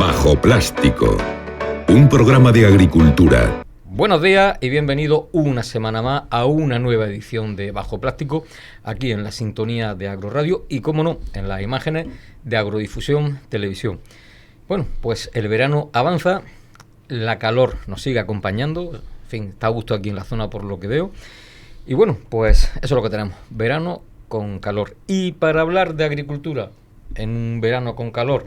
Bajo Plástico, un programa de agricultura. Buenos días y bienvenido una semana más a una nueva edición de Bajo Plástico, aquí en la sintonía de Agroradio y, como no, en las imágenes de Agrodifusión Televisión. Bueno, pues el verano avanza, la calor nos sigue acompañando, en fin, está a gusto aquí en la zona por lo que veo. Y bueno, pues eso es lo que tenemos, verano con calor. Y para hablar de agricultura en un verano con calor,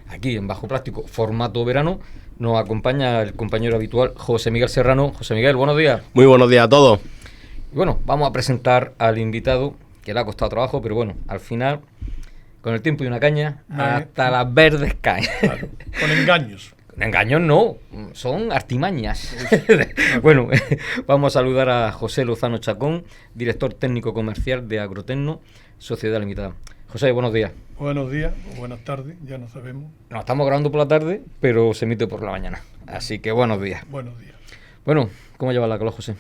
aquí en Bajo Plástico, formato verano, nos acompaña el compañero habitual, José Miguel Serrano. José Miguel, buenos días. Muy buenos días a todos. Y bueno, vamos a presentar al invitado, que le ha costado trabajo, pero bueno, al final, con el tiempo y una caña, hasta las verdes caen. Claro, con engaños. Engaños no, son artimañas. Bueno, vamos a saludar a José Lozano Chacón, director técnico comercial de Agrotecno, Sociedad Limitada. José, buenos días. Buenos días o buenas tardes, ya no sabemos. Nos estamos grabando por la tarde, pero se emite por la mañana. Así que buenos días. Buenos días. Bueno, ¿cómo lleva la calor, José?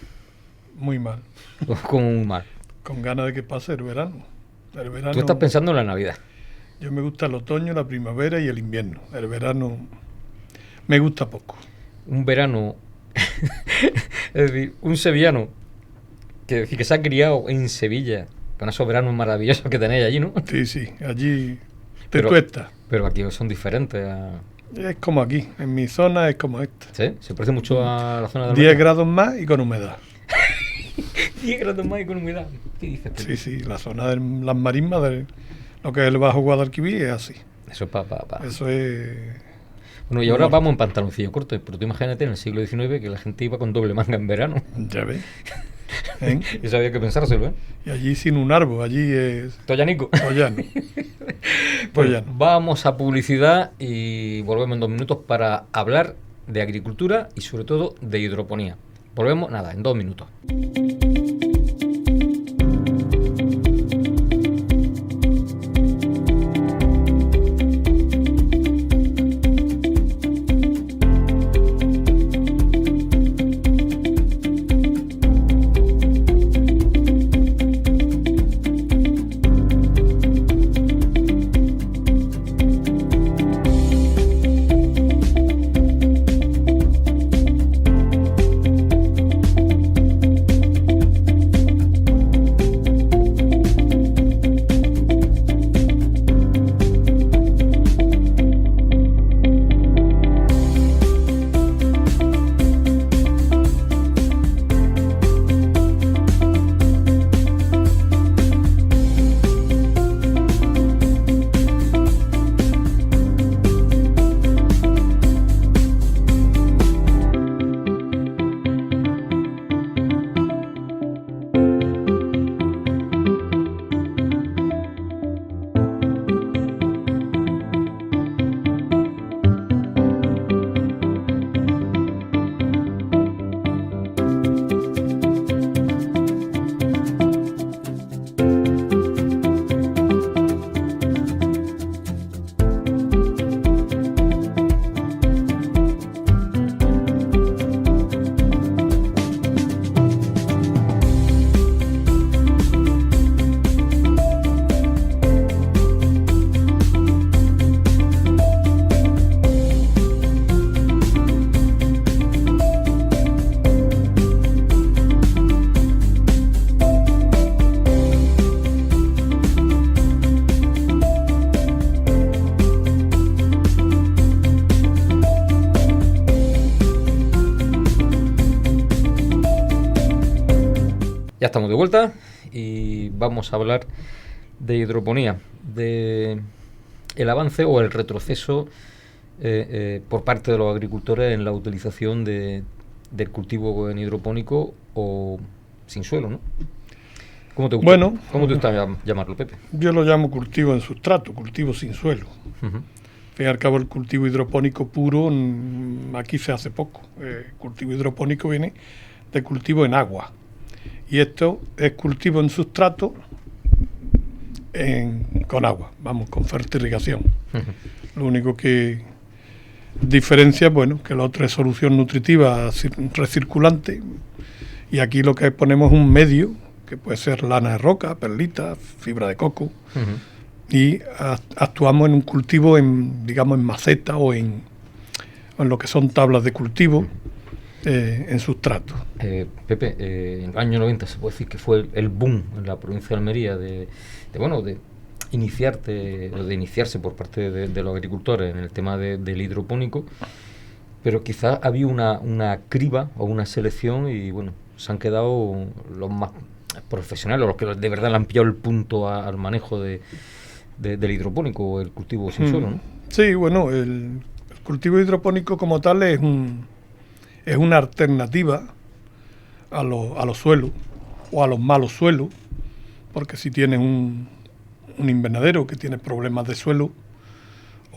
Muy mal. Como muy mal. Con ganas de que pase el verano. El verano. Tú estás pensando en la Navidad. Yo me gusta el otoño, la primavera y el invierno. El verano me gusta poco. Un verano, es decir, un sevillano que se ha criado en Sevilla, con esos veranos maravillosos que tenéis allí, ¿no? Sí, allí te Pero- cuesta. Pero aquí son diferentes. Es como aquí, en mi zona es como esta. ¿Sí? ¿Se parece mucho a la zona de 10 grados más y con humedad. 10 grados más y con humedad. ¿Qué dices tú? Sí, la zona de las marismas, de lo que es el Bajo Guadalquivir, es así. Eso es pa. Eso es... Bueno, y ahora vamos en pantaloncillo corto, pero tú imagínate en el siglo XIX que la gente iba con doble manga en verano. Ya ves. ¿Eh? Eso había que pensárselo, ¿eh? Y allí sin un árbol, allí es Toyanico. Toyano. Pues Toyano. vamos a publicidad y volvemos en 2 minutos para hablar de agricultura y sobre todo de hidroponía. Volvemos, nada, en 2 minutos. Ya estamos de vuelta y vamos a hablar de hidroponía, de el avance o el retroceso por parte de los agricultores en la utilización del cultivo en hidropónico o sin suelo, ¿no? ¿Cómo te gusta? Bueno. ¿Cómo te gusta llamarlo, Pepe? Yo lo llamo cultivo en sustrato, cultivo sin suelo. Uh-huh. Al fin y al cabo, el cultivo hidropónico puro aquí se hace poco. El cultivo hidropónico viene de cultivo en agua. Y esto es cultivo en sustrato con agua, vamos, con fertirrigación. Uh-huh. Lo único que diferencia, bueno, que lo otro es solución nutritiva recirculante, y aquí lo que ponemos es un medio, que puede ser lana de roca, perlita, fibra de coco, uh-huh. Y actuamos en un cultivo, digamos, en maceta o en en lo que son tablas de cultivo, en sustrato. Pepe, en los años 90 se puede decir que fue el boom en la provincia de Almería de iniciarse por parte de los agricultores en el tema del hidropónico, pero quizás había una criba o una selección y bueno, se han quedado los más profesionales, los que de verdad le han pillado el punto al manejo del hidropónico o el cultivo sin suelo, ¿no? Sí, bueno, el cultivo hidropónico como tal es una alternativa a los suelos o a los malos suelos, porque si tienes un invernadero que tiene problemas de suelo,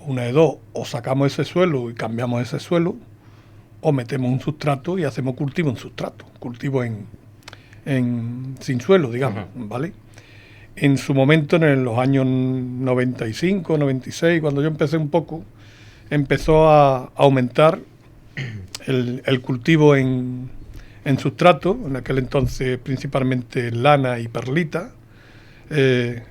una de dos, o sacamos ese suelo y cambiamos ese suelo, o metemos un sustrato y hacemos cultivo en sustrato, cultivo sin suelo, digamos, ¿vale? En su momento, en los años 95, 96, cuando yo empecé un poco, empezó a aumentar el cultivo en sustrato, en aquel entonces principalmente lana y perlita.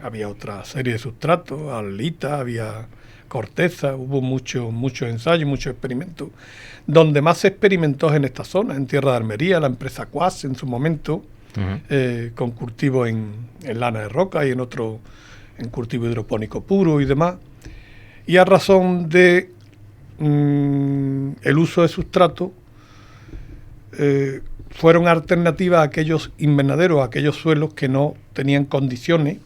Había otra serie de sustratos, alita, había corteza, hubo muchos ensayos, muchos experimentos. Donde más se experimentó es en esta zona, en Tierra de Almería, la empresa Cuas en su momento, con cultivo en lana de roca y en cultivo hidropónico puro y demás. Y a razón de el uso de sustrato, fueron alternativas a aquellos invernaderos, a aquellos suelos que no tenían condiciones,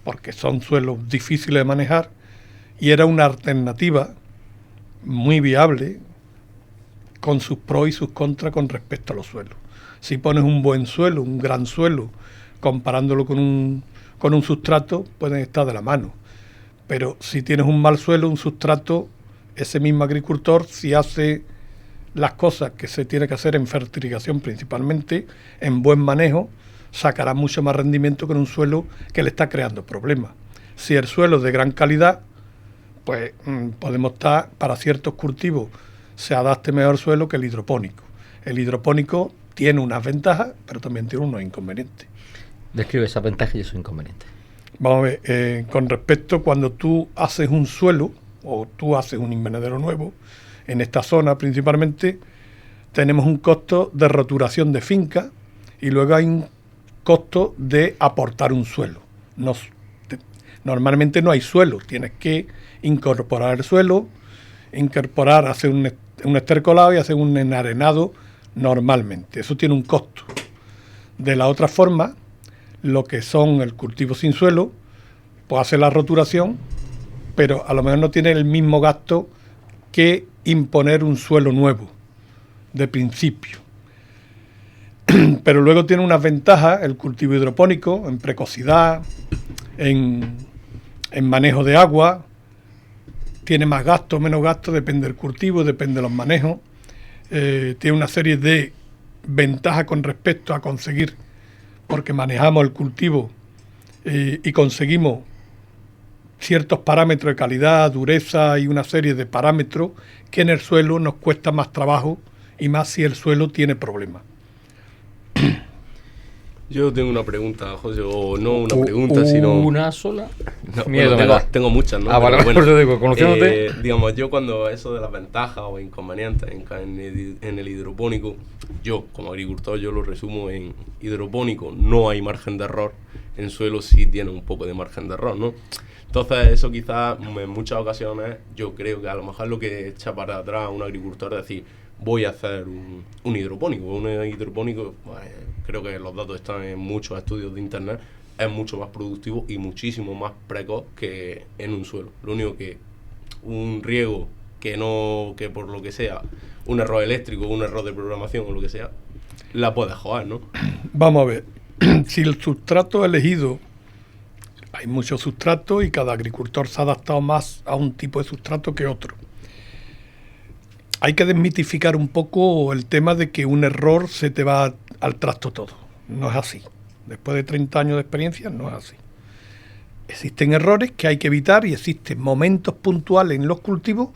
porque son suelos difíciles de manejar, y era una alternativa muy viable con sus pros y sus contras con respecto a los suelos. Si pones un buen suelo, un gran suelo, comparándolo con un sustrato, pueden estar de la mano. Pero si tienes un mal suelo, un sustrato, ese mismo agricultor, si hace las cosas que se tiene que hacer en fertilización principalmente, en buen manejo, sacará mucho más rendimiento que en un suelo que le está creando problemas. Si el suelo es de gran calidad, pues podemos estar, para ciertos cultivos, se adapte mejor suelo que el hidropónico. El hidropónico tiene unas ventajas, pero también tiene unos inconvenientes. Describe esas ventajas y esos inconvenientes. Vamos a ver, con respecto cuando tú haces un suelo o tú haces un invernadero nuevo, en esta zona principalmente tenemos un costo de roturación de finca y luego hay un costo de aportar un suelo. Normalmente no hay suelo, tienes que incorporar el suelo, hacer un estercolado y hacer un enarenado normalmente. Eso tiene un costo. De la otra forma, lo que son el cultivo sin suelo, pues hace la roturación, pero a lo mejor no tiene el mismo gasto que imponer un suelo nuevo, de principio. Pero luego tiene unas ventajas el cultivo hidropónico, en precocidad, en manejo de agua, tiene más gasto, menos gasto, depende del cultivo, depende de los manejos. Tiene una serie de ventajas con respecto a conseguir, porque manejamos el cultivo y conseguimos ciertos parámetros de calidad, dureza y una serie de parámetros que en el suelo nos cuesta más trabajo y más si el suelo tiene problemas. Yo tengo una pregunta, José, o no una pregunta, sino... ¿Una sola? No, Miedo bueno, me da. tengo muchas, ¿no? Vale, Pero bueno, por eso digo, conociéndote... digamos, yo cuando eso de las ventajas o inconvenientes en el hidropónico, yo como agricultor yo lo resumo en hidropónico, no hay margen de error, en suelo sí tiene un poco de margen de error, ¿no? Entonces eso quizás en muchas ocasiones yo creo que a lo mejor lo que echa para atrás a un agricultor es decir, voy a hacer un hidropónico. Un hidropónico, pues, creo que los datos están en muchos estudios de internet, es mucho más productivo y muchísimo más precoz que en un suelo. Lo único que un riego que por lo que sea, un error eléctrico, un error de programación o lo que sea, la puedes jugar, ¿no? Vamos a ver, si el sustrato elegido, hay muchos sustratos y cada agricultor se ha adaptado más a un tipo de sustrato que otro. Hay que desmitificar un poco el tema de que un error se te va al trasto todo. No es así. Después de 30 años de experiencia, no es así. Existen errores que hay que evitar y existen momentos puntuales en los cultivos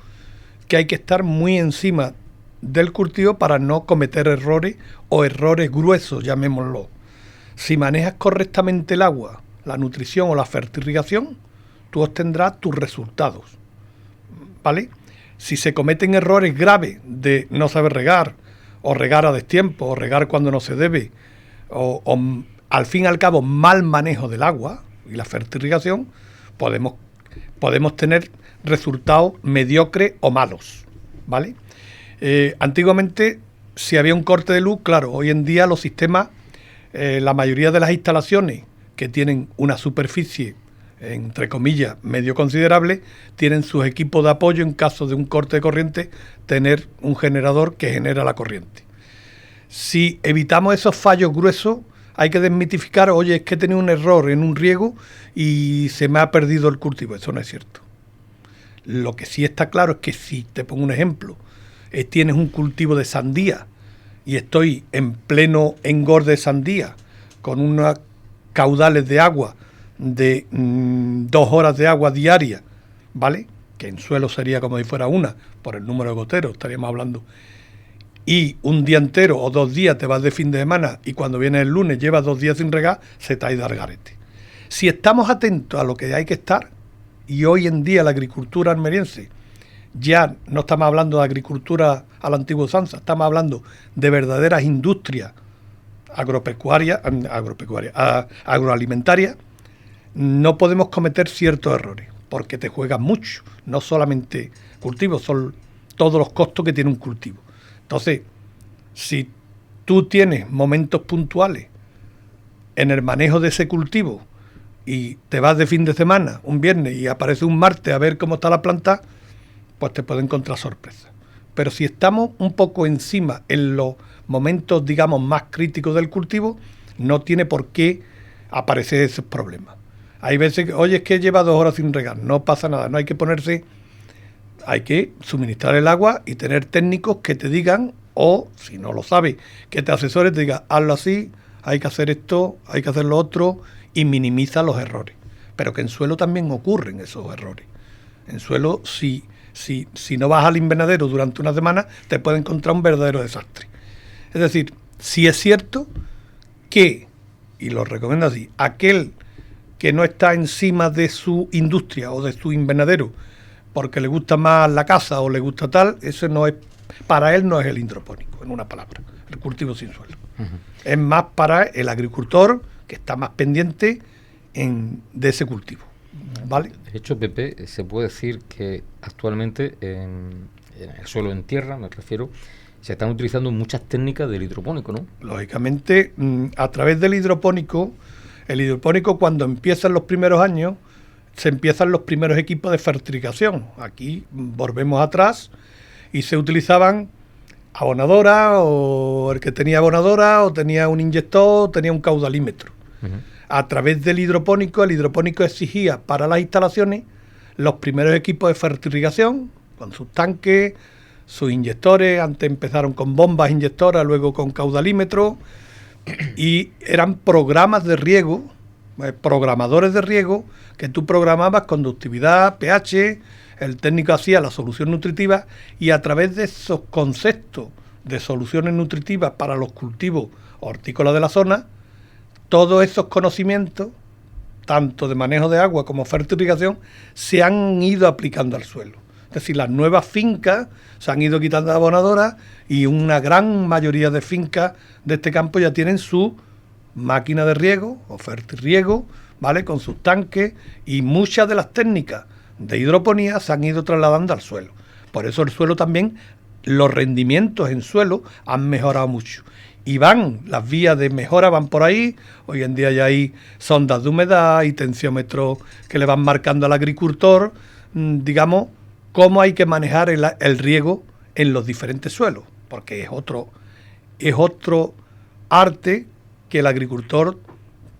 que hay que estar muy encima del cultivo para no cometer errores o errores gruesos, llamémoslo. Si manejas correctamente el agua, la nutrición o la fertilización, tú obtendrás tus resultados, ¿vale? Si se cometen errores graves de no saber regar, o regar a destiempo, o regar cuando no se debe, o al fin y al cabo mal manejo del agua y la fertirrigación, podemos tener resultados mediocres o malos, ¿vale? Antiguamente, si había un corte de luz, claro, hoy en día los sistemas, la mayoría de las instalaciones que tienen una superficie, entre comillas, medio considerable, tienen sus equipos de apoyo en caso de un corte de corriente, tener un generador que genera la corriente. Si evitamos esos fallos gruesos, hay que desmitificar, oye, es que he tenido un error en un riego y se me ha perdido el cultivo. Eso no es cierto. Lo que sí está claro es que si, te pongo un ejemplo, tienes un cultivo de sandía y estoy en pleno engorde de sandía con unos caudales de agua de 2 horas de agua diaria, ¿vale? Que en suelo sería como si fuera una, por el número de goteros, estaríamos hablando. Y un día entero o 2 días te vas de fin de semana y cuando viene el lunes llevas 2 días sin regar, se te ha ido al garete. Si estamos atentos a lo que hay que estar, y hoy en día la agricultura almeriense, ya no estamos hablando de agricultura a la antigua usanza, estamos hablando de verdaderas industrias agroalimentarias, no podemos cometer ciertos errores, porque te juegas mucho, no solamente cultivos, son todos los costos que tiene un cultivo. Entonces, si tú tienes momentos puntuales en el manejo de ese cultivo y te vas de fin de semana, un viernes, y aparece un martes a ver cómo está la planta, pues te puede encontrar sorpresas. Pero si estamos un poco encima en los momentos, digamos, más críticos del cultivo, no tiene por qué aparecer esos problemas. Hay veces que, oye, es que lleva 2 horas sin regar, no pasa nada, no hay que ponerse, hay que suministrar el agua y tener técnicos que te digan, o si no lo sabes, que te asesores, te digan, hazlo así, hay que hacer esto, hay que hacer lo otro, y minimiza los errores. Pero que en suelo también ocurren esos errores. En suelo, si no vas al invernadero durante una semana, te puede encontrar un verdadero desastre. Es decir, si es cierto que, y lo recomiendo así, aquel que no está encima de su industria o de su invernadero porque le gusta más la casa o le gusta tal, eso no es, para él no es el hidropónico, en una palabra, el cultivo sin suelo. Es más para el agricultor que está más pendiente de ese cultivo, ¿vale? De hecho, Pepe, se puede decir que actualmente en el suelo en tierra, me refiero, se están utilizando muchas técnicas del hidropónico, ¿no? Lógicamente, a través del hidropónico, el hidropónico cuando empiezan los primeros años, se empiezan los primeros equipos de fertilización. Aquí volvemos atrás y se utilizaban abonadora, o el que tenía abonadora, o tenía un inyector, o tenía un caudalímetro. A través del hidropónico, el hidropónico exigía para las instalaciones los primeros equipos de fertilización, con sus tanques, sus inyectores. Antes empezaron con bombas inyectoras, luego con caudalímetro, y eran programas de riego, programadores de riego, que tú programabas conductividad, pH, el técnico hacía la solución nutritiva, y a través de esos conceptos de soluciones nutritivas para los cultivos hortícolas de la zona, todos esos conocimientos, tanto de manejo de agua como fertilización, se han ido aplicando al suelo. Es decir, las nuevas fincas se han ido quitando la abonadora y una gran mayoría de fincas de este campo ya tienen su máquina de riego o fertirriego, ¿vale? Con sus tanques, y muchas de las técnicas de hidroponía se han ido trasladando al suelo. Por eso el suelo también, los rendimientos en suelo han mejorado mucho. Y las vías de mejora van por ahí. Hoy en día ya hay sondas de humedad y tensiómetros que le van marcando al agricultor, digamos, cómo hay que manejar el riego en los diferentes suelos, porque es otro arte que el agricultor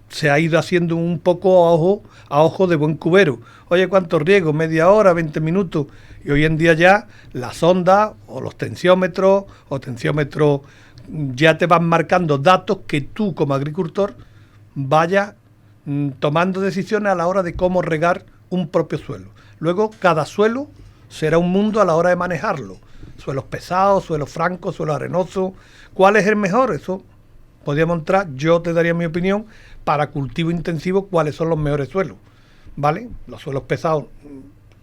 se ha ido haciendo un poco a ojo de buen cubero. Oye, ¿cuánto riego? ¿Media hora? ¿20 minutos? Y hoy en día ya la sonda o los tensiómetros ya te van marcando datos que tú como agricultor vayas tomando decisiones a la hora de cómo regar un propio suelo. Luego, cada suelo será un mundo a la hora de manejarlo. Suelos pesados, suelos francos, suelos arenosos. ¿Cuál es el mejor? Eso podríamos entrar, yo te daría mi opinión, para cultivo intensivo, cuáles son los mejores suelos, ¿vale? Los suelos pesados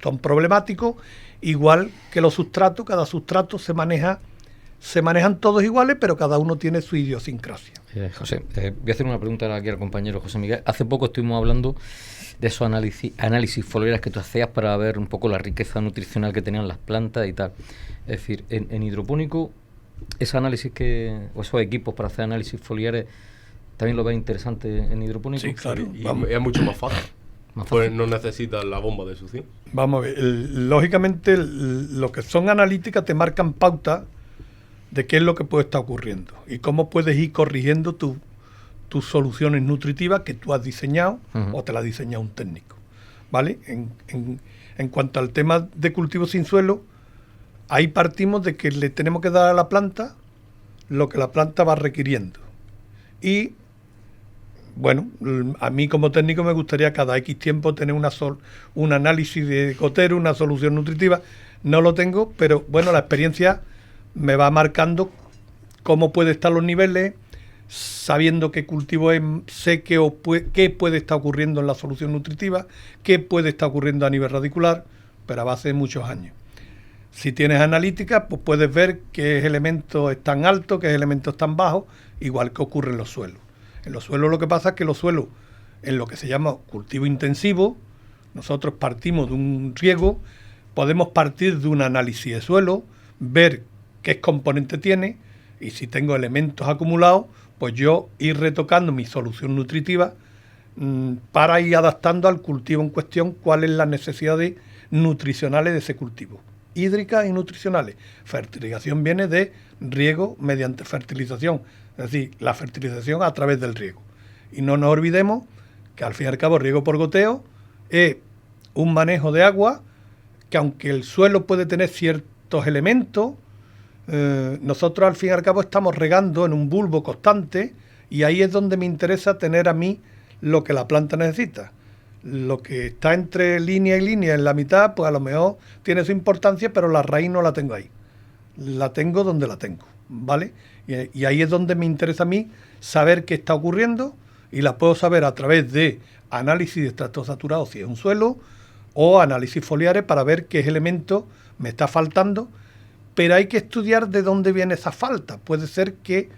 son problemáticos igual que los sustratos, cada sustrato se manejan todos iguales, pero cada uno tiene su idiosincrasia. José, voy a hacer una pregunta aquí al compañero José Miguel. Hace poco estuvimos hablando de esos análisis foliares que tú hacías para ver un poco la riqueza nutricional que tenían las plantas y tal. Es decir, en hidropónico, ese análisis o esos equipos para hacer análisis foliares, ¿también lo ves interesante en hidropónico? Sí, claro. Y es mucho más fácil. Pues no necesitas la bomba de succión. Vamos a ver, lógicamente lo que son analíticas te marcan pautas de qué es lo que puede estar ocurriendo y cómo puedes ir corrigiendo tus soluciones nutritivas que tú has diseñado o te las ha diseñado un técnico, ¿vale? En cuanto al tema de cultivo sin suelo, ahí partimos de que le tenemos que dar a la planta lo que la planta va requiriendo. Y, bueno, a mí como técnico me gustaría cada X tiempo tener un análisis de gotero, una solución nutritiva. No lo tengo, pero, bueno, la experiencia me va marcando cómo puede estar los niveles, sabiendo qué cultivo es, sé qué puede estar ocurriendo en la solución nutritiva, qué puede estar ocurriendo a nivel radicular, pero a base de muchos años. Si tienes analítica, pues puedes ver qué elementos están altos, qué elementos están bajos, igual que ocurre en los suelos. En los suelos lo que pasa es que los suelos, en lo que se llama cultivo intensivo, nosotros partimos de un riego, podemos partir de un análisis de suelo, ver qué componente tiene, y si tengo elementos acumulados, pues yo ir retocando mi solución nutritiva para ir adaptando al cultivo en cuestión cuáles son las necesidades nutricionales de ese cultivo. Hídricas y nutricionales. Fertilización viene de riego mediante fertilización, es decir, la fertilización a través del riego. Y no nos olvidemos que al fin y al cabo riego por goteo es un manejo de agua que, aunque el suelo puede tener ciertos elementos, nosotros al fin y al cabo estamos regando en un bulbo constante, y ahí es donde me interesa tener a mí lo que la planta necesita. Lo que está entre línea y línea en la mitad, pues a lo mejor tiene su importancia, pero la raíz no la tengo ahí. La tengo donde la tengo, ¿vale? Y ahí es donde me interesa a mí saber qué está ocurriendo, y la puedo saber a través de análisis de extracto saturado si es un suelo, o análisis foliares para ver qué elemento me está faltando. Pero hay que estudiar de dónde viene esa falta. Puede ser que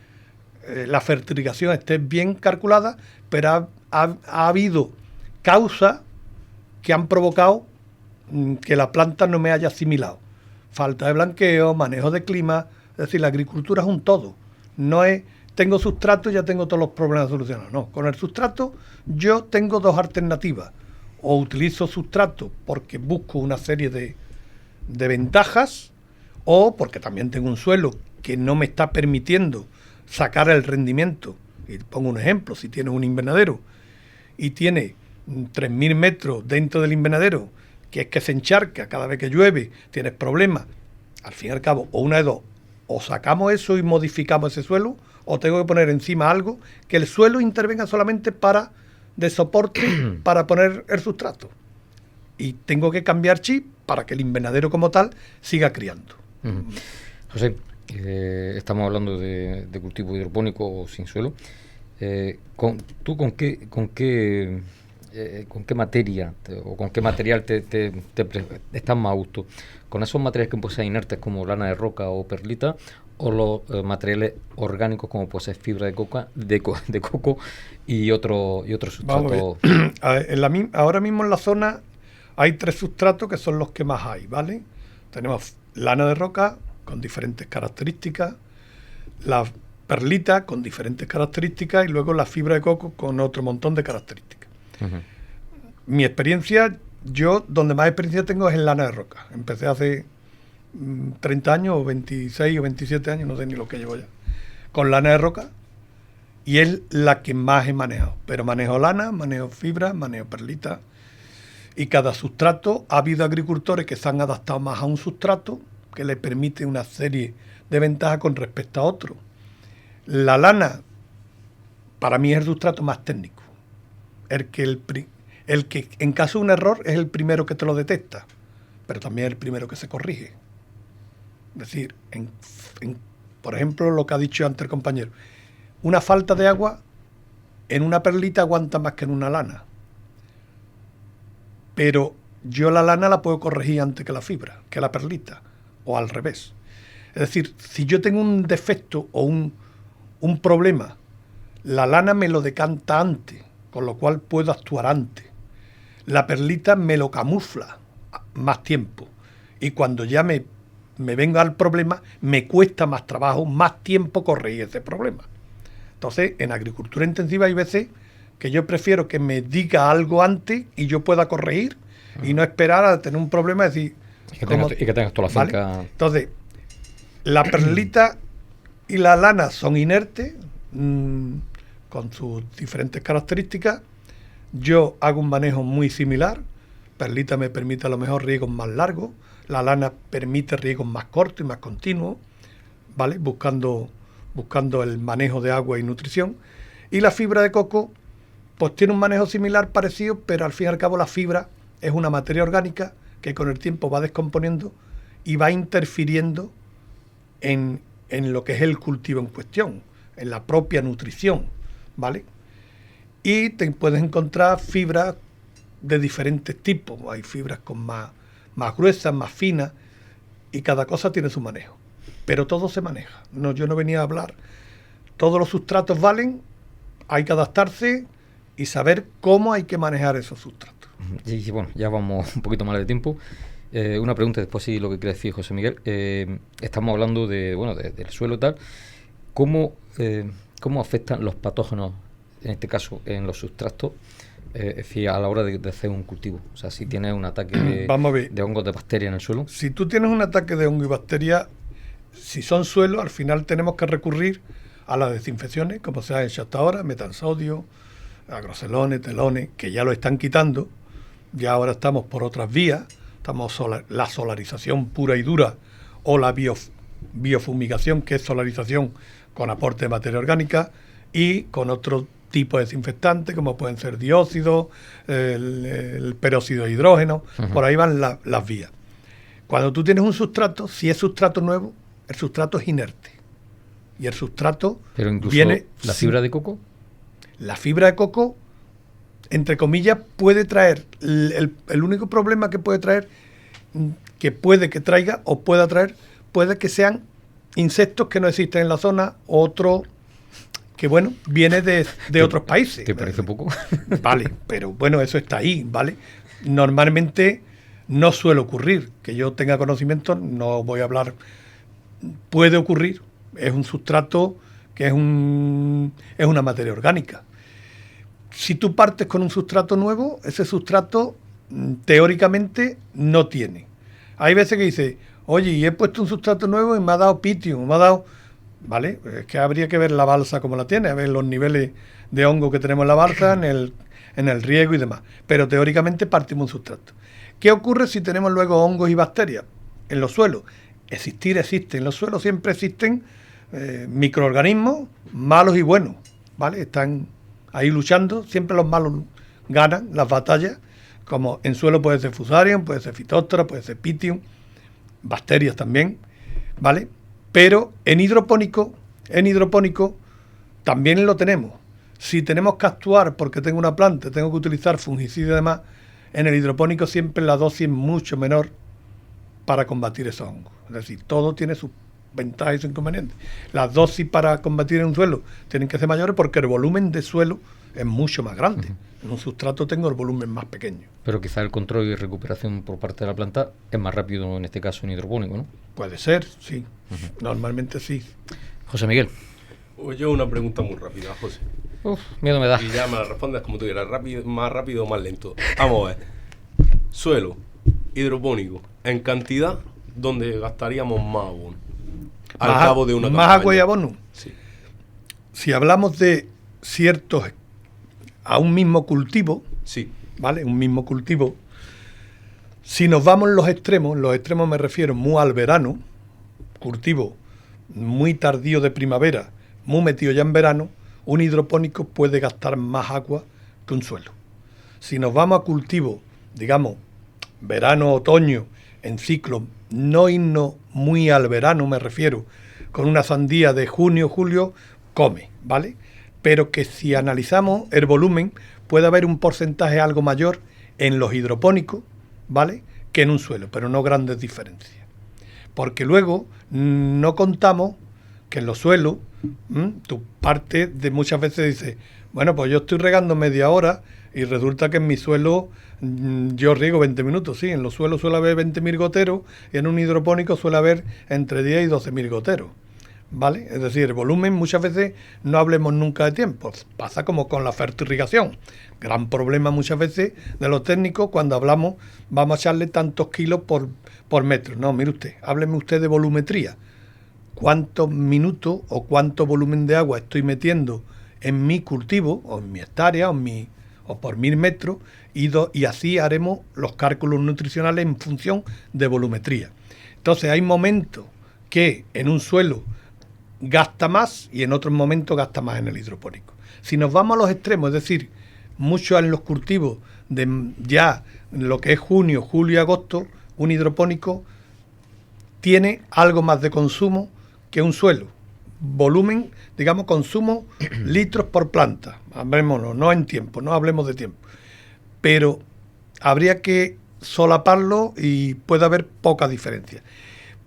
la fertilización esté bien calculada, pero ha habido causas que han provocado que la planta no me haya asimilado. Falta de blanqueo, manejo de clima, es decir, la agricultura es un todo. No es, tengo sustrato y ya tengo todos los problemas solucionados. No, con el sustrato yo tengo dos alternativas. O utilizo sustrato porque busco una serie de ventajas, o porque también tengo un suelo que no me está permitiendo sacar el rendimiento. Y pongo un ejemplo, si tienes un invernadero y tiene 3.000 metros dentro del invernadero, que es que se encharca cada vez que llueve, tienes problemas, al fin y al cabo, o una de dos, o sacamos eso y modificamos ese suelo, o tengo que poner encima algo que el suelo intervenga solamente de soporte para poner el sustrato. Y tengo que cambiar chip para que el invernadero como tal siga criando. José, estamos hablando de cultivo hidropónico o sin suelo. ¿Tú con qué materia o con qué material te estás más a gusto? ¿Con esos materiales que pueden ser inertes como lana de roca o perlita, o los materiales orgánicos como puede ser fibra de coco y otro sustrato? Ahora mismo en la zona hay 3 sustratos que son los que más hay, ¿vale? Tenemos lana de roca con diferentes características, la perlita con diferentes características, y luego la fibra de coco con otro montón de características. Mi experiencia, donde más experiencia tengo es en lana de roca. Empecé hace 30 años o 26 o 27 años, no sé ni lo que llevo ya, con lana de roca, y es la que más he manejado. Pero manejo lana, manejo fibra, manejo perlita, y cada sustrato, ha habido agricultores que se han adaptado más a un sustrato que le permite una serie de ventajas con respecto a otro. La lana, para mí, es el sustrato más técnico. El que en caso de un error es el primero que te lo detecta, pero también es el primero que se corrige. Es decir, por ejemplo, lo que ha dicho antes el compañero, una falta de agua en una perlita aguanta más que en una lana. Pero yo la lana la puedo corregir antes que la fibra, que la perlita, o al revés. Es decir, si yo tengo un defecto o un problema, la lana me lo decanta antes, con lo cual puedo actuar antes. La perlita me lo camufla más tiempo. Y cuando ya me venga al problema, me cuesta más trabajo, más tiempo corregir ese problema. Entonces, en agricultura intensiva hay veces que yo prefiero que me diga algo antes y yo pueda corregir y no esperar a tener un problema y decir... Y que tengas toda la finca... ¿vale? Entonces, la perlita y la lana son inertes, con sus diferentes características. Yo hago un manejo muy similar. Perlita me permite a lo mejor riegos más largos, la lana permite riegos más cortos y más continuos, ¿vale? Buscando el manejo de agua y nutrición. Y la fibra de coco, pues tiene un manejo similar, parecido, pero al fin y al cabo la fibra es una materia orgánica que con el tiempo va descomponiendo y va interfiriendo en lo que es el cultivo en cuestión, en la propia nutrición, ¿vale? Y te puedes encontrar fibras de diferentes tipos. Hay fibras con más gruesas, más finas, y cada cosa tiene su manejo. Pero todo se maneja. No, yo no venía a hablar. Todos los sustratos valen, hay que adaptarse y saber cómo hay que manejar esos sustratos. Y bueno, ya vamos un poquito más de tiempo. Una pregunta después, sí, lo que quiere decir José Miguel. Estamos hablando del suelo y tal. ¿Cómo afectan los patógenos, en este caso, en los sustratos, es decir, a la hora de hacer un cultivo? O sea, si tienes un ataque de hongos, de bacterias en el suelo. Si tú tienes un ataque de hongo y bacteria, si son suelos, al final tenemos que recurrir a las desinfecciones, como se ha hecho hasta ahora, metansodio, agrocelones, telones, que ya lo están quitando. Ya ahora estamos por otras vías, la solarización pura y dura o la biofumigación, que es solarización con aporte de materia orgánica y con otro tipo de desinfectantes, como pueden ser dióxido, el peróxido de hidrógeno. Uh-huh. Por ahí van las vías. Cuando tú tienes un sustrato, si es sustrato nuevo, el sustrato es inerte. Y el sustrato pero incluso viene... ¿La fibra de coco? La fibra de coco, entre comillas, puede traer... El único problema que puede traer, que puede que traiga o pueda traer, puede que sean insectos que no existen en la zona, otro que, bueno, viene de otros países. ¿Te parece poco? Vale, pero bueno, eso está ahí, ¿vale? Normalmente no suele ocurrir. Que yo tenga conocimiento, no voy a hablar... Puede ocurrir, es un sustrato que es una materia orgánica. Si tú partes con un sustrato nuevo, ese sustrato teóricamente no tiene. Hay veces que dice, oye, y he puesto un sustrato nuevo y me ha dado pitium, me ha dado... ¿Vale? Es que habría que ver la balsa como la tiene, a ver los niveles de hongo que tenemos en la balsa, en el riego y demás. Pero teóricamente partimos un sustrato. ¿Qué ocurre si tenemos luego hongos y bacterias en los suelos? Existen. En los suelos siempre existen microorganismos malos y buenos, ¿vale? Están ahí luchando, siempre los malos ganan las batallas, como en suelo puede ser Fusarium, puede ser Phytophthora, puede ser Pythium, bacterias también, ¿vale? Pero en hidropónico también lo tenemos. Si tenemos que actuar porque tengo una planta, tengo que utilizar fungicidas y demás, en el hidropónico siempre la dosis es mucho menor para combatir esos hongos. Es decir, todo tiene sus ventajas y sus inconvenientes. Las dosis para combatir en un suelo tienen que ser mayores porque el volumen de suelo es mucho más grande. Uh-huh. En un sustrato tengo el volumen más pequeño. Pero quizá el control y recuperación por parte de la planta es más rápido en este caso en hidropónico, ¿no? Puede ser, sí. Uh-huh. Normalmente sí. José Miguel. Yo una pregunta muy rápida, José. Miedo me da. Y ya me la respondes como tú quieras, más rápido o más lento. Vamos a ver. Suelo hidropónico, en cantidad, donde gastaríamos más abono. Al cabo de una ¿Más agua y abono? Sí. Si hablamos de ciertos... a un mismo cultivo, sí, ¿vale? Un mismo cultivo. Si nos vamos los extremos me refiero muy al verano, cultivo muy tardío de primavera, muy metido ya en verano, un hidropónico puede gastar más agua que un suelo. Si nos vamos a cultivo, digamos, verano, otoño, en ciclo, no irnos muy al verano, me refiero, con una sandía de junio, julio, come, ¿vale? Pero que si analizamos el volumen, puede haber un porcentaje algo mayor en los hidropónicos, ¿vale?, que en un suelo, pero no grandes diferencias. Porque luego no contamos que en los suelos, tu parte de muchas veces dice, bueno, pues yo estoy regando media hora y resulta que en mi suelo yo riego 20 minutos. Sí, en los suelos suele haber 20.000 goteros y en un hidropónico suele haber entre 10 y 12.000 goteros, ¿vale? Es decir, el volumen muchas veces no hablemos nunca de tiempo. Pasa como con la fertirrigación. Gran problema muchas veces de los técnicos cuando hablamos, vamos a echarle tantos kilos por metro. No, mire usted, hábleme usted de volumetría. ¿Cuántos minutos o cuánto volumen de agua estoy metiendo en mi cultivo o en mi hectárea o por 1.000 metros? Y así haremos los cálculos nutricionales en función de volumetría. Entonces hay momentos que en un suelo gasta más y en otros momentos gasta más en el hidropónico. Si nos vamos a los extremos, es decir, mucho en los cultivos de ya lo que es junio, julio y agosto, un hidropónico tiene algo más de consumo que un suelo. Volumen, digamos, consumo litros por planta. Hablémonos, no en tiempo, no hablemos de tiempo. Pero habría que solaparlo y puede haber poca diferencia.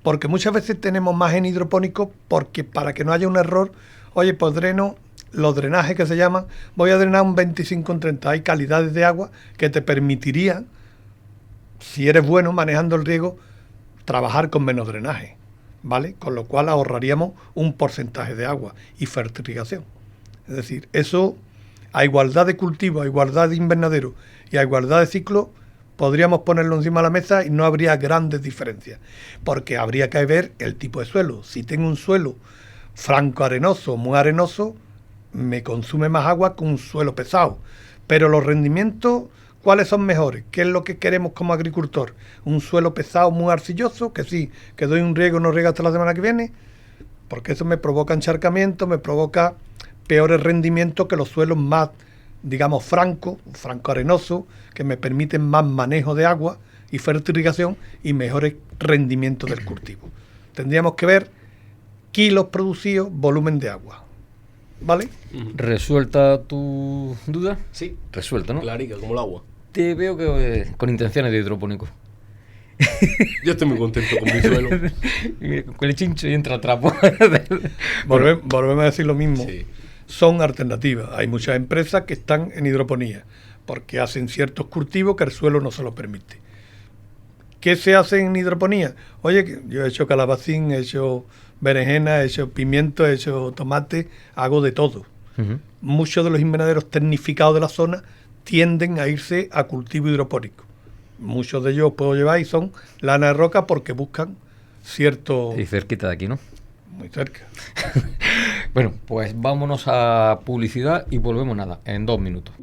Porque muchas veces tenemos más en hidropónico porque para que no haya un error, oye, pues dreno, los drenajes que se llaman, voy a drenar un 25 en 30. Hay calidades de agua que te permitirían, si eres bueno manejando el riego, trabajar con menos drenaje, ¿vale? Con lo cual ahorraríamos un porcentaje de agua y fertirrigación. Es decir, eso a igualdad de cultivo, a igualdad de invernadero y a igualdad de ciclo, podríamos ponerlo encima de la mesa y no habría grandes diferencias, porque habría que ver el tipo de suelo. Si tengo un suelo franco arenoso, muy arenoso, me consume más agua que un suelo pesado. Pero los rendimientos, ¿cuáles son mejores? ¿Qué es lo que queremos como agricultor? ¿Un suelo pesado, muy arcilloso? Que sí, que doy un riego, no riego hasta la semana que viene, porque eso me provoca encharcamiento, me provoca peores rendimientos que los suelos más, digamos, franco arenoso, que me permiten más manejo de agua y fertirrigación y mejores rendimientos del cultivo. Tendríamos que ver kilos producidos, volumen de agua. ¿Vale? ¿Resuelta tu duda? Sí. Resuelta, ¿no? Clarica, como el agua. Te veo que con intenciones de hidropónico. Yo estoy muy contento con mi suelo. Con el chincho y entra trapo. Volvemos a decir lo mismo. Sí. Son alternativas. Hay muchas empresas que están en hidroponía porque hacen ciertos cultivos que el suelo no se lo permite. ¿Qué se hace en hidroponía? Oye, yo he hecho calabacín, he hecho berenjena, he hecho pimiento, he hecho tomate, hago de todo. Uh-huh. Muchos de los invernaderos tecnificados de la zona tienden a irse a cultivo hidropónico. Muchos de ellos puedo llevar y son lana de roca porque buscan cierto... Y cerquita de aquí, ¿no? Muy cerca. Bueno, pues vámonos a publicidad y volvemos en 2 minutos.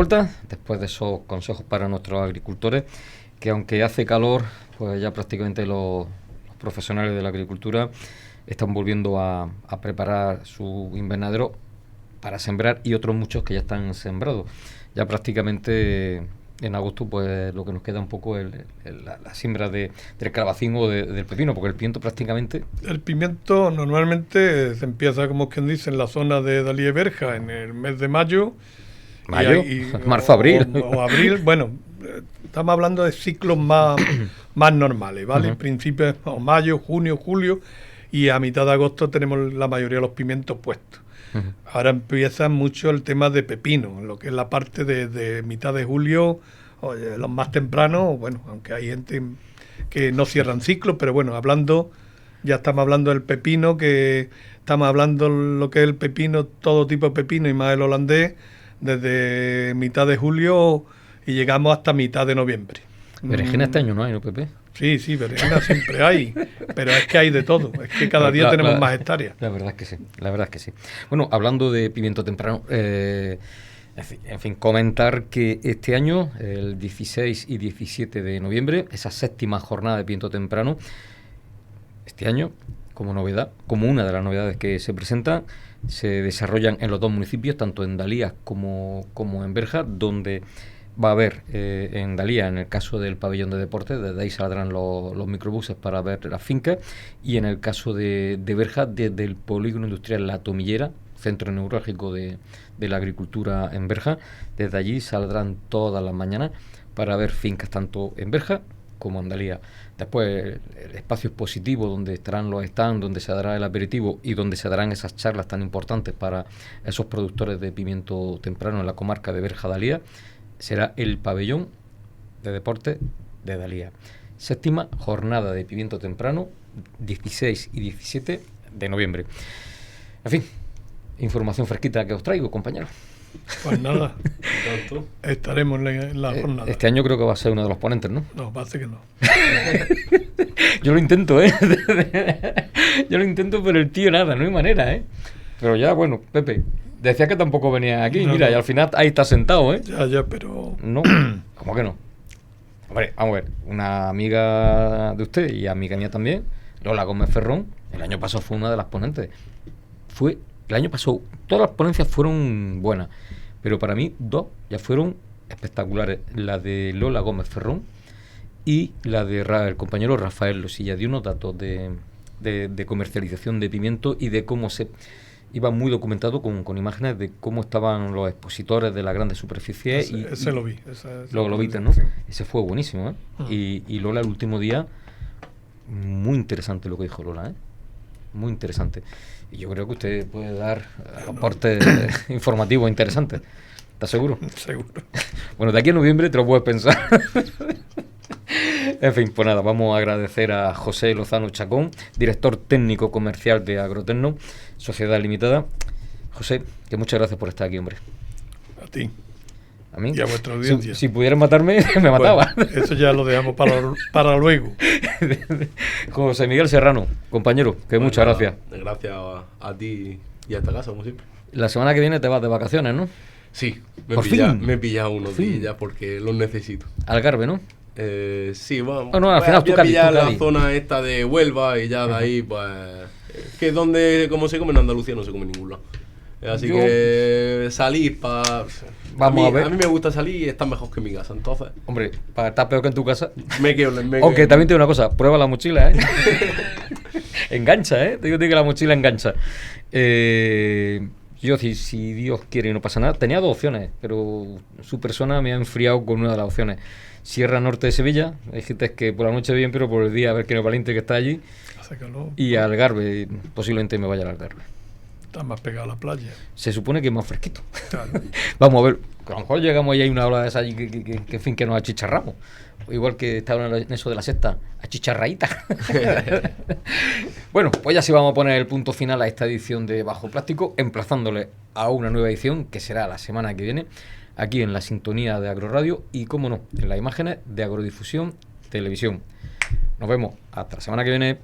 vuelta, después de esos consejos para nuestros agricultores, que aunque hace calor, pues ya prácticamente los profesionales de la agricultura están volviendo a preparar su invernadero para sembrar, y otros muchos que ya están sembrados. Ya prácticamente en agosto, pues lo que nos queda un poco es la siembra del calabacín o del pepino, porque el pimiento prácticamente... El pimiento normalmente se empieza, como quien dice, en la zona de Dalí y Berja en el mes de mayo. ¿Mayo? Marzo, abril. O abril, bueno, estamos hablando de ciclos más normales, ¿vale? En principio es mayo, junio, julio, y a mitad de agosto tenemos la mayoría de los pimientos puestos. Ahora empieza mucho el tema de pepino, lo que es la parte de mitad de julio, los más tempranos, bueno, aunque hay gente que no cierran ciclos, pero bueno, ya estamos hablando del pepino, que estamos hablando lo que es el pepino, todo tipo de pepino y más el holandés, desde mitad de julio y llegamos hasta mitad de noviembre. Berenjena este año no hay, ¿no, Pepe? Sí, berenjena siempre hay, pero es que hay de todo, es que cada día tenemos más hectáreas. La verdad es que sí. Bueno, hablando de pimiento temprano, en fin, comentar que este año, el 16 y 17 de noviembre, esa 7ª jornada de pimiento temprano, este año, como novedad, como una de las novedades que se presentan, se desarrollan en los dos municipios, tanto en Dalía como en Berja, donde va a haber en Dalía, en el caso del pabellón de deportes, desde ahí saldrán los microbuses para ver las fincas, y en el caso de Berja, desde el polígono industrial La Tomillera, centro neurálgico de la agricultura en Berja, desde allí saldrán todas las mañanas para ver fincas tanto en Berja como en Dalía. Después el espacio expositivo donde estarán los stands, donde se dará el aperitivo y donde se darán esas charlas tan importantes para esos productores de pimiento temprano en la comarca de Berja-Dalía, será el pabellón de deportes de Dalía. 7ª jornada de pimiento temprano, 16 y 17 de noviembre. En fin, información fresquita que os traigo, compañeros. Pues nada, estaremos en la jornada. Este año creo que va a ser uno de los ponentes, ¿no? No, parece que no. Yo lo intento, Yo lo intento, pero el tío nada, no hay manera, Pero ya, bueno, Pepe, decía que tampoco venía aquí, no, mira, no. Y al final ahí está sentado, Ya, pero... No, ¿cómo que no? Hombre, vamos a ver, una amiga de usted y amiga mía también, Lola Gómez Ferrón, el año pasado fue una de las ponentes. El año pasado todas las ponencias fueron buenas, pero para mí 2 ya fueron espectaculares. La de Lola Gómez Ferrón y la de el compañero Rafael Losilla, dio unos datos de comercialización de pimiento y de cómo se iba muy documentado con imágenes de cómo estaban los expositores de las grandes superficies. Ese lo vi. Lo viste, ¿no? Sí. Ese fue buenísimo, Y Lola el último día, muy interesante lo que dijo Lola, muy interesante. Y yo creo que usted puede dar aportes informativos interesantes. ¿Estás seguro? Seguro. Bueno, de aquí a noviembre te lo puedes pensar. En fin, pues nada, vamos a agradecer a José Lozano Chacón, director técnico comercial de Agrotecno, Sociedad Limitada. José, que muchas gracias por estar aquí, hombre. A ti. A mí. Y a vuestra audiencia. Si pudieran matarme, me mataba. Bueno, eso ya lo dejamos para luego. José Miguel Serrano, compañero, que muchas gracias. Gracias a ti y a esta casa, como siempre. La semana que viene te vas de vacaciones, ¿no? Sí, me he pillado unos días ya porque los necesito. Algarve, ¿no? Sí, vamos. No, al final voy tú a Cádiz, pillar tú la Cádiz. zona esta de Huelva y ya de ahí, pues... Que es donde, como se come en Andalucía, no se come en ningún lado. Así que salir para... Vamos a ver. A mí me gusta salir y está mejor que en mi casa, entonces... Hombre, para estar peor que en tu casa. Me quedo. Aunque también te digo una cosa, prueba la mochila, Engancha, Te digo que la mochila engancha. Yo, si Dios quiere y no pasa nada, tenía 2 opciones, pero su persona me ha enfriado con una de las opciones. Sierra Norte de Sevilla, hay gente que por la noche bien, pero por el día a ver qué no valiente que está allí. Hace calor. Y Algarve, posiblemente me vaya al Algarve. Está más pegado a la playa. Se supone que es más fresquito. Claro. Vamos a ver, a lo mejor llegamos y hay una ola de esa allí que en fin, que nos achicharramos. Igual que estaba en eso de la sexta, achicharradita. Bueno, pues ya sí vamos a poner el punto final a esta edición de Bajo Plástico, emplazándole a una nueva edición que será la semana que viene, aquí en la sintonía de Agroradio y, como no, en las imágenes de Agrodifusión Televisión. Nos vemos hasta la semana que viene.